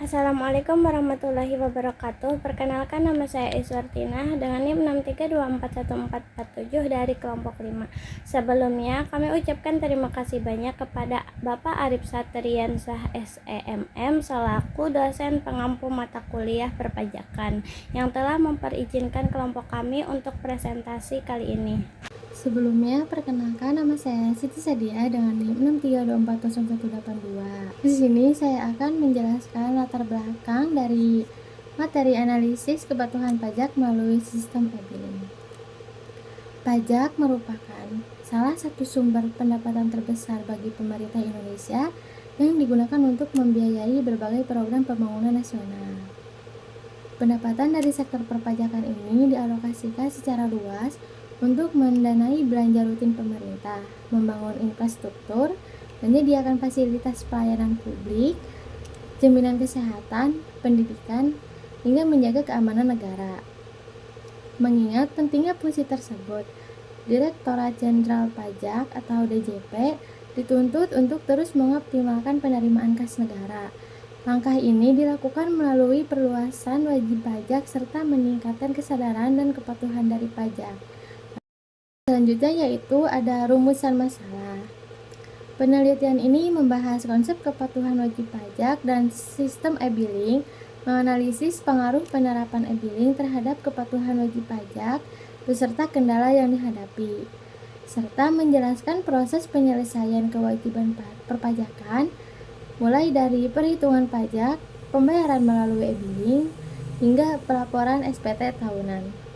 Assalamualaikum warahmatullahi wabarakatuh. Perkenalkan, nama saya Iswartina dengan NIM 6324147 dari kelompok 5. Sebelumnya kami ucapkan terima kasih banyak kepada Bapak Arif Satriansyah SEMM selaku dosen pengampu mata kuliah perpajakan yang telah memperizinkan kelompok kami untuk presentasi kali ini. Sebelumnya, perkenalkan nama saya Siti Sadia dengan NIM 632010182. Di sini saya akan menjelaskan latar belakang dari materi analisis kepatuhan pajak melalui sistem e-billing. Pajak merupakan salah satu sumber pendapatan terbesar bagi pemerintah Indonesia yang digunakan untuk membiayai berbagai program pembangunan nasional. Pendapatan dari sektor perpajakan ini dialokasikan secara luas untuk mendanai belanja rutin pemerintah, membangun infrastruktur, menyediakan fasilitas pelayanan publik, jaminan kesehatan, pendidikan, hingga menjaga keamanan negara. Mengingat pentingnya fungsi tersebut, Direktorat Jenderal Pajak atau DJP dituntut untuk terus mengoptimalkan penerimaan kas negara. Langkah ini dilakukan melalui perluasan wajib pajak serta meningkatkan kesadaran dan kepatuhan dari pajak. Selanjutnya yaitu ada rumusan masalah. Penelitian ini membahas konsep kepatuhan wajib pajak dan sistem e-billing, menganalisis pengaruh penerapan e-billing terhadap kepatuhan wajib pajak beserta kendala yang dihadapi, serta menjelaskan proses penyelesaian kewajiban perpajakan mulai dari perhitungan pajak, pembayaran melalui e-billing, hingga pelaporan SPT tahunan.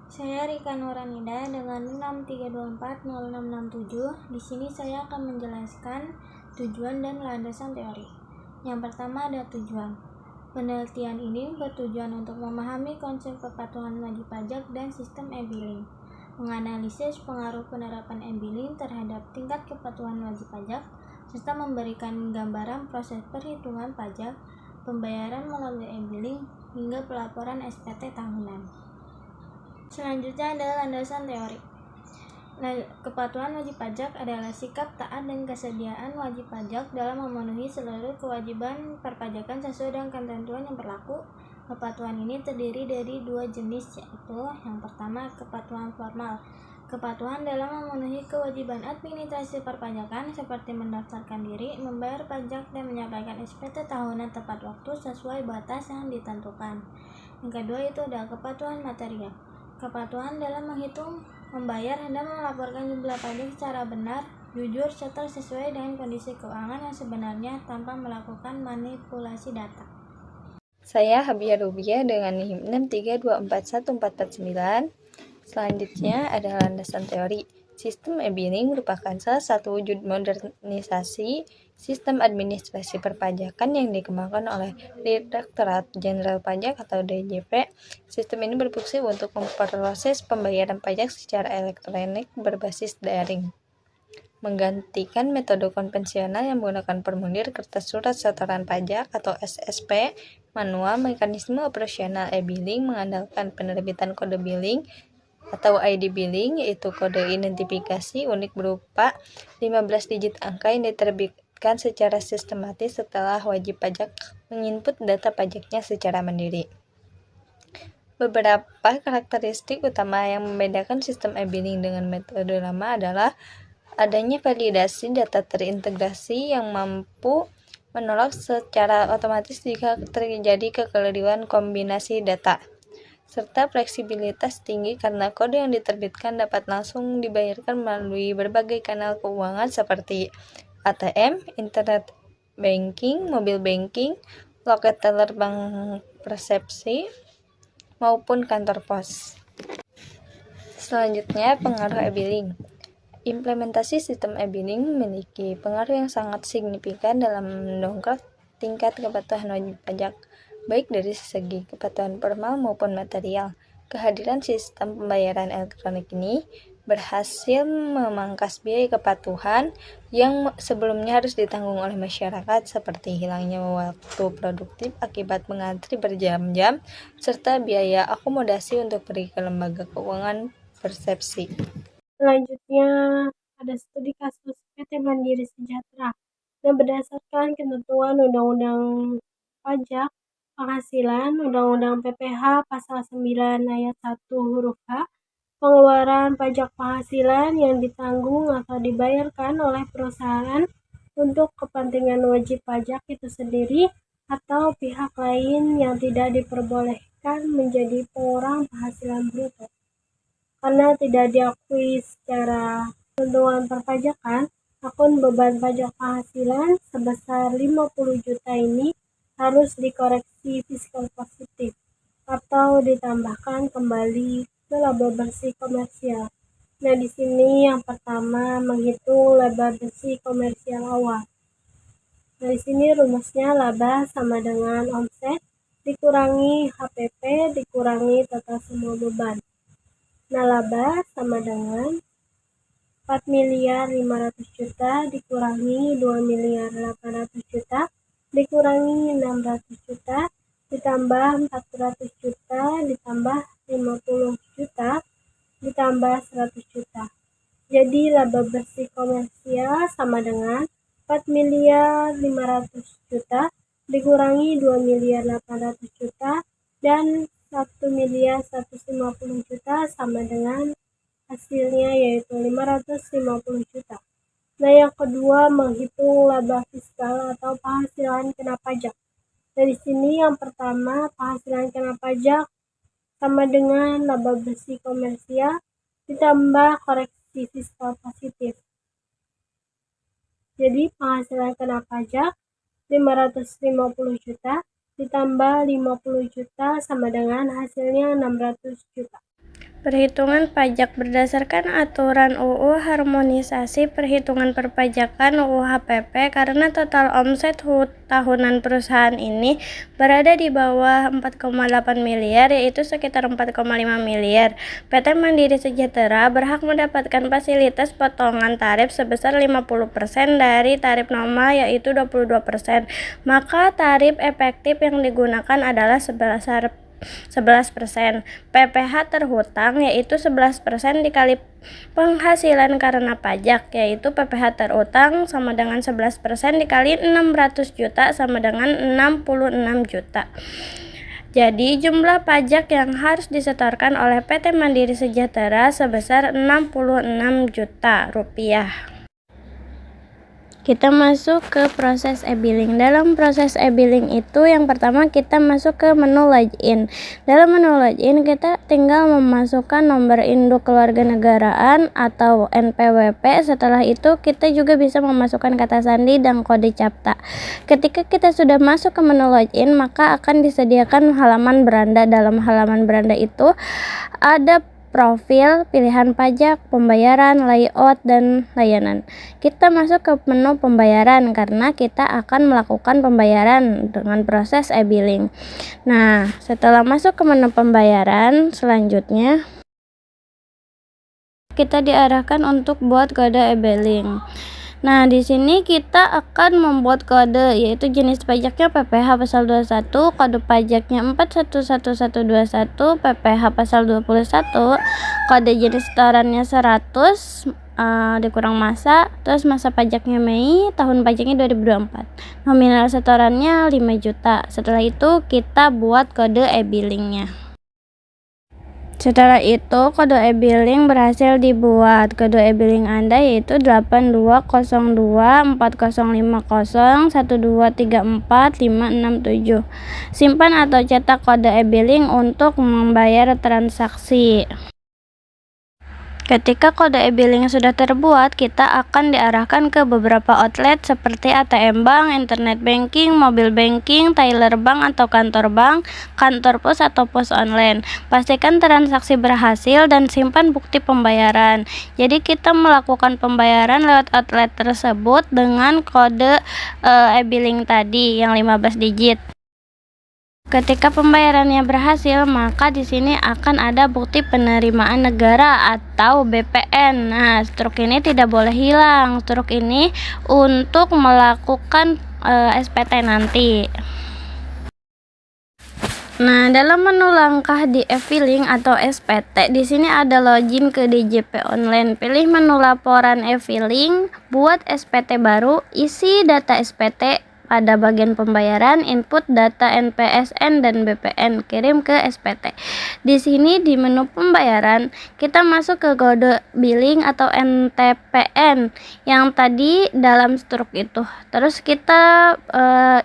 Saya Rika Nuranida dengan 6324067. Di sini saya akan menjelaskan tujuan dan landasan teori. Yang pertama ada tujuan. Penelitian ini bertujuan untuk memahami konsep kepatuhan wajib pajak dan sistem e-billing, menganalisis pengaruh penerapan e-billing terhadap tingkat kepatuhan wajib pajak, serta memberikan gambaran proses perhitungan pajak, pembayaran melalui e-billing, hingga pelaporan SPT tahunan. Selanjutnya adalah landasan teori. Kepatuhan wajib pajak adalah sikap taat dan kesediaan wajib pajak dalam memenuhi seluruh kewajiban perpajakan sesuai dengan ketentuan yang berlaku. Kepatuhan ini terdiri dari dua jenis, yaitu yang pertama kepatuhan formal. Kepatuhan dalam memenuhi kewajiban administrasi perpajakan seperti mendaftarkan diri, membayar pajak, dan menyampaikan SPT tahunan tepat waktu sesuai batas yang ditentukan. Yang kedua itu adalah kepatuhan material. Kepatuhan dalam menghitung, membayar, dan melaporkan jumlah pajak secara benar, jujur, serta sesuai dengan kondisi keuangan yang sebenarnya tanpa melakukan manipulasi data. Saya Habia Rubia dengan NIM 6324149. Selanjutnya ada landasan teori. Sistem e-billing merupakan salah satu wujud modernisasi sistem administrasi perpajakan yang dikembangkan oleh Direktorat Jenderal Pajak atau DJP. Sistem ini berfungsi untuk memproses pembayaran pajak secara elektronik berbasis daring, menggantikan metode konvensional yang menggunakan formulir kertas surat setoran pajak atau SSP manual. Mekanisme operasional e-billing mengandalkan penerbitan kode billing atau ID billing, yaitu kode identifikasi unik berupa 15 digit angka yang diterbitkan secara sistematis setelah wajib pajak menginput data pajaknya secara mandiri. Beberapa karakteristik utama yang membedakan sistem e-billing dengan metode lama adalah adanya validasi data terintegrasi yang mampu menolak secara otomatis jika terjadi kekeliruan kombinasi data, serta fleksibilitas tinggi karena kode yang diterbitkan dapat langsung dibayarkan melalui berbagai kanal keuangan seperti ATM, internet banking, mobil banking, loket teller bank persepsi, maupun kantor pos. Selanjutnya, pengaruh e-billing. Implementasi sistem e-billing memiliki pengaruh yang sangat signifikan dalam mendongkrak tingkat kepatuhan wajib pajak, baik dari segi kepatuhan formal maupun material. Kehadiran sistem pembayaran elektronik ini berhasil memangkas biaya kepatuhan yang sebelumnya harus ditanggung oleh masyarakat, seperti hilangnya waktu produktif akibat mengantri berjam-jam, serta biaya akomodasi untuk pergi ke lembaga keuangan persepsi. Selanjutnya ada studi kasus PT Mandiri Sejahtera. Dan berdasarkan ketentuan Undang-Undang pajak penghasilan Undang-Undang PPH Pasal 9 Ayat 1 huruf H, pengeluaran pajak penghasilan yang ditanggung atau dibayarkan oleh perusahaan untuk kepentingan wajib pajak itu sendiri atau pihak lain yang tidak diperbolehkan menjadi pengurang penghasilan bruto. Karena tidak diakui secara ketentuan perpajakan, akun beban pajak penghasilan sebesar 50 juta ini harus dikoreksi fiskal positif atau ditambahkan kembali ke laba bersih komersial. Nah, di sini yang pertama menghitung laba bersih komersial awal. Nah, di sini rumusnya laba sama dengan omset dikurangi HPP dikurangi total semua beban. Nah, laba sama dengan 4.500.000.000 dikurangi 2.800.000.000 dikurangi 600 juta ditambah 400 juta ditambah 50 juta ditambah 100 juta. Jadi laba bersih komersial sama dengan 4.500.000.000 dikurangi 2.800.000.000 dan 1.150.000.000 sama dengan hasilnya yaitu 550 juta. Nah, yang kedua menghitung laba fiskal atau penghasilan kena pajak. Dari sini yang pertama penghasilan kena pajak sama dengan laba bersih komersial ditambah koreksi fiskal positif. Jadi penghasilan kena pajak 550 juta ditambah 50 juta sama dengan hasilnya 600 juta. Perhitungan pajak berdasarkan aturan UU Harmonisasi Perhitungan Perpajakan UU HPP karena total omset tahunan perusahaan ini berada di bawah 4,8 miliar yaitu sekitar 4,5 miliar. PT Mandiri Sejahtera berhak mendapatkan fasilitas potongan tarif sebesar 50% dari tarif normal yaitu 22%. Maka tarif efektif yang digunakan adalah sebesar 11%. PPH terhutang yaitu 11% dikali penghasilan karena pajak yaitu PPH terhutang sama dengan 11% dikali 600 juta sama dengan 66 juta. Jadi jumlah pajak yang harus disetorkan oleh PT Mandiri Sejahtera sebesar 66 juta rupiah. Kita masuk ke proses e-billing. Dalam proses e-billing itu yang pertama kita masuk ke menu login. Dalam menu login kita tinggal memasukkan nomor induk kewarganegaraan atau NPWP. Setelah itu kita juga bisa memasukkan kata sandi dan kode CAPTCA. Ketika kita sudah masuk ke menu login, maka akan disediakan halaman beranda. Dalam halaman beranda itu ada profil, pilihan pajak, pembayaran, layout, dan layanan. Kita masuk ke menu pembayaran karena kita akan melakukan pembayaran dengan proses e-billing. Nah, setelah masuk ke menu pembayaran, selanjutnya kita diarahkan untuk buat kode e-billing. Nah, di sini kita akan membuat kode yaitu jenis pajaknya PPH pasal 21, kode pajaknya 411121, PPH pasal 21, kode jenis setorannya 100 dikurang masa, terus masa pajaknya Mei, tahun pajaknya 2024. Nominal setorannya 5 juta. Setelah itu kita buat kode e-billingnya. Setelah itu, kode e-billing berhasil dibuat. Kode e-billing Anda yaitu 82024012345667. Simpan atau cetak kode e-billing untuk membayar transaksi. Ketika kode e-billing sudah terbuat, kita akan diarahkan ke beberapa outlet seperti ATM Bank, Internet Banking, Mobil Banking, Teller Bank atau kantor bank, kantor pos atau pos online. Pastikan transaksi berhasil dan simpan bukti pembayaran. Jadi kita melakukan pembayaran lewat outlet tersebut dengan kode e-billing tadi yang 15 digit. Ketika pembayarannya berhasil, maka di sini akan ada bukti penerimaan negara atau BPN. Nah, struk ini tidak boleh hilang. Struk ini untuk melakukan SPT nanti. Nah, dalam menu langkah di e-filing atau SPT, di sini ada login ke DJP online. Pilih menu laporan e-filing, buat SPT baru, isi data SPT, pada bagian pembayaran, input data NPSN dan BPN, kirim ke SPT. Di sini di menu pembayaran, kita masuk ke kode billing atau NTPN yang tadi dalam struk itu. Terus kita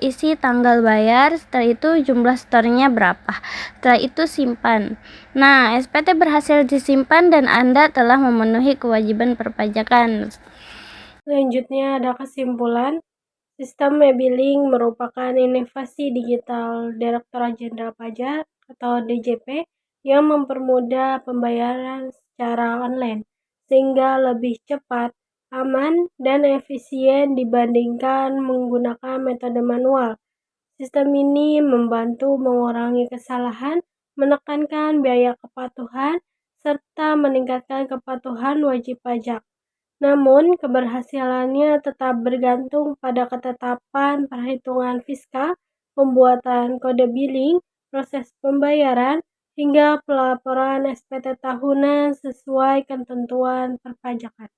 isi tanggal bayar, setelah itu jumlah store-nya berapa. Setelah itu simpan. Nah, SPT berhasil disimpan dan Anda telah memenuhi kewajiban perpajakan. Selanjutnya ada kesimpulan. Sistem e-billing merupakan inovasi digital Direktorat Jenderal Pajak atau DJP yang mempermudah pembayaran secara online sehingga lebih cepat, aman, dan efisien dibandingkan menggunakan metode manual. Sistem ini membantu mengurangi kesalahan, menekankan biaya kepatuhan, serta meningkatkan kepatuhan wajib pajak. Namun, keberhasilannya tetap bergantung pada ketetapan perhitungan fiskal, pembuatan kode billing, proses pembayaran, hingga pelaporan SPT tahunan sesuai ketentuan perpajakan.